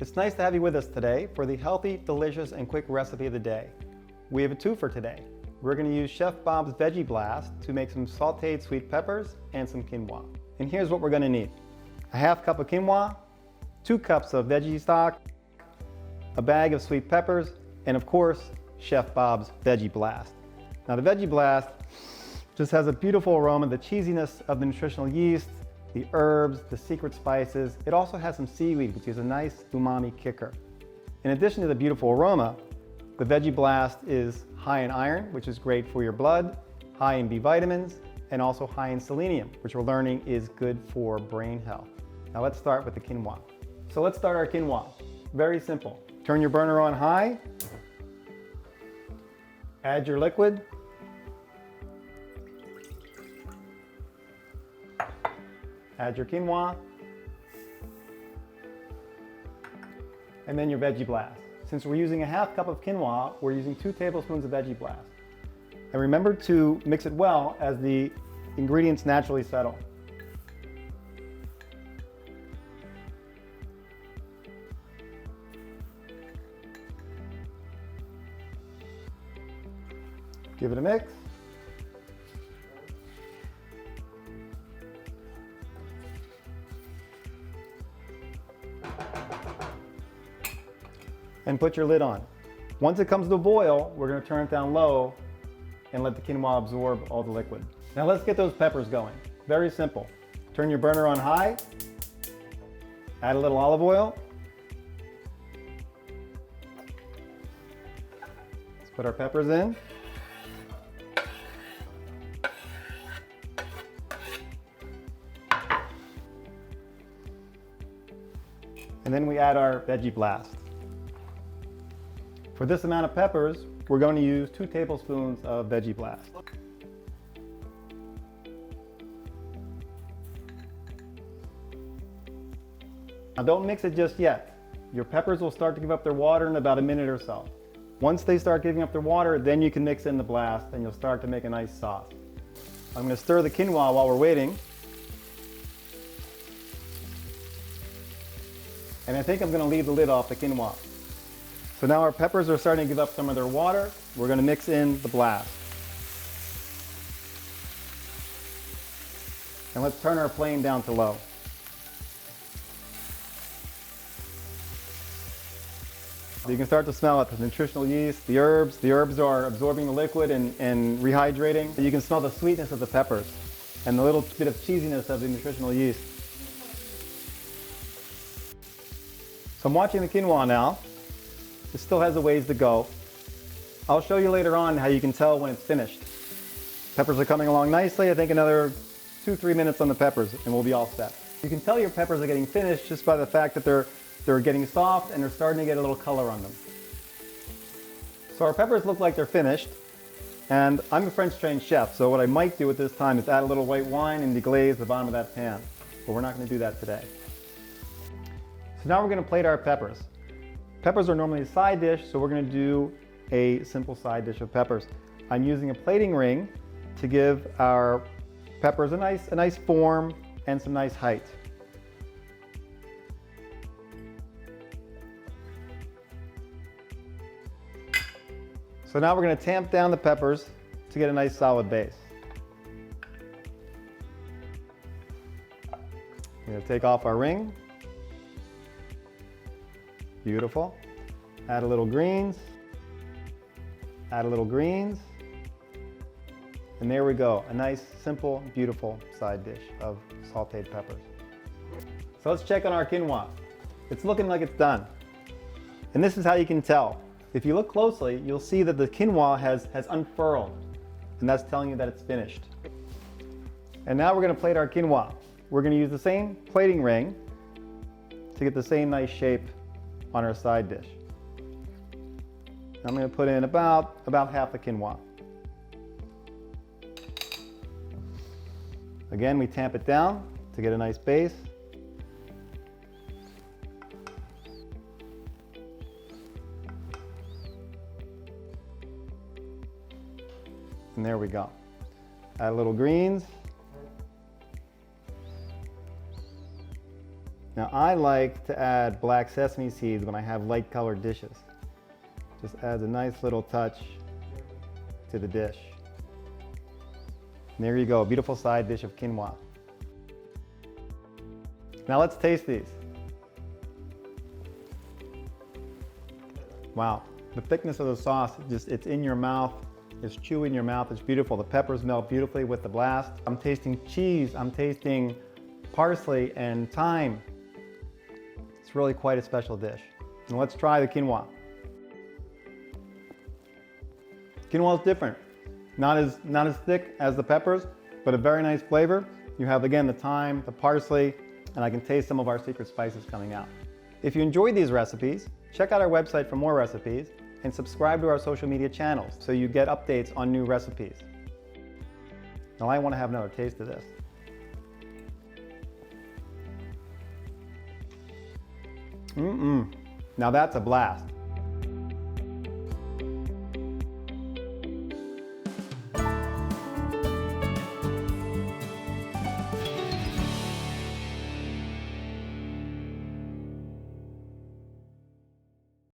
It's nice to have you with us today for the healthy, delicious, and quick recipe of the day. We have a two for today. We're going to use Chef Bob's Veggie Blast to make some sauteed sweet peppers and some quinoa. And here's what we're going to need. A half cup of quinoa, 2 cups of veggie stock, a bag of sweet peppers, and of course, Chef Bob's Veggie Blast. Now the Veggie Blast just has a beautiful aroma, the cheesiness of the nutritional yeast, the herbs, the secret spices. It also has some seaweed, which is a nice umami kicker. In addition to the beautiful aroma, the Veggie Blast is high in iron, which is great for your blood, high in B vitamins, and also high in selenium, which we're learning is good for brain health. Now let's start with the quinoa. So let's start our quinoa. Very simple. Turn your burner on high, add your liquid, add your quinoa, and then your Veggie Blast. Since we're using a half cup of quinoa, we're using 2 tablespoons of Veggie Blast. And remember to mix it well as the ingredients naturally settle. Give it a mix. And put your lid on. Once it comes to a boil, we're going to turn it down low and let the quinoa absorb all the liquid. Now let's get those peppers going. Very simple. Turn your burner on high, add a little olive oil. Let's put our peppers in. And then we add our Veggie Blast. For this amount of peppers, we're going to use 2 tablespoons of Veggie Blast. Now don't mix it just yet. Your peppers will start to give up their water in about a minute or so. Once they start giving up their water, then you can mix in the blast and you'll start to make a nice sauce. I'm going to stir the quinoa while we're waiting. And I think I'm going to leave the lid off the quinoa. So now our peppers are starting to give up some of their water. We're going to mix in the blast. And let's turn our flame down to low. So you can start to smell it, the nutritional yeast, the herbs. The herbs are absorbing the liquid and rehydrating. You can smell the sweetness of the peppers and the little bit of cheesiness of the nutritional yeast. So I'm watching the quinoa now. It still has a ways to go. I'll show you later on how you can tell when it's finished. Peppers are coming along nicely. I think another 2-3 minutes on the peppers and we'll be all set. You can tell your peppers are getting finished just by the fact that they're getting soft and they're starting to get a little color on them. So our peppers look like they're finished, and I'm a French trained chef, so what I might do at this time is add a little white wine and deglaze the bottom of that pan, but we're not going to do that today. So now we're going to plate our peppers. Peppers are normally a side dish, so we're going to do a simple side dish of peppers. I'm using a plating ring to give our peppers a nice form and some nice height. So now we're going to tamp down the peppers to get a nice solid base. We're going to take off our ring. Beautiful. Add a little greens. Add a little greens. And there we go. A nice, simple, beautiful side dish of sauteed peppers. So let's check on our quinoa. It's looking like it's done. And this is how you can tell. If you look closely, you'll see that the quinoa has unfurled. And that's telling you that it's finished. And now we're going to plate our quinoa. We're going to use the same plating ring to get the same nice shape on our side dish. I'm going to put in about half the quinoa. Again, we tamp it down to get a nice base. And there we go. Add a little greens. Now I like to add black sesame seeds when I have light colored dishes. Just adds a nice little touch to the dish. And there you go, a beautiful side dish of quinoa. Now let's taste these. Wow, the thickness of the sauce, it's in your mouth, it's chewy in your mouth, it's beautiful. The peppers melt beautifully with the blast. I'm tasting cheese, I'm tasting parsley and thyme. It's really quite a special dish. And let's try the quinoa. Quinoa is different. Not as thick as the peppers, but a very nice flavor. You have, again, the thyme, the parsley, and I can taste some of our secret spices coming out. If you enjoyed these recipes, check out our website for more recipes and subscribe to our social media channels so you get updates on new recipes. Now I want to have another taste of this. Now that's a blast.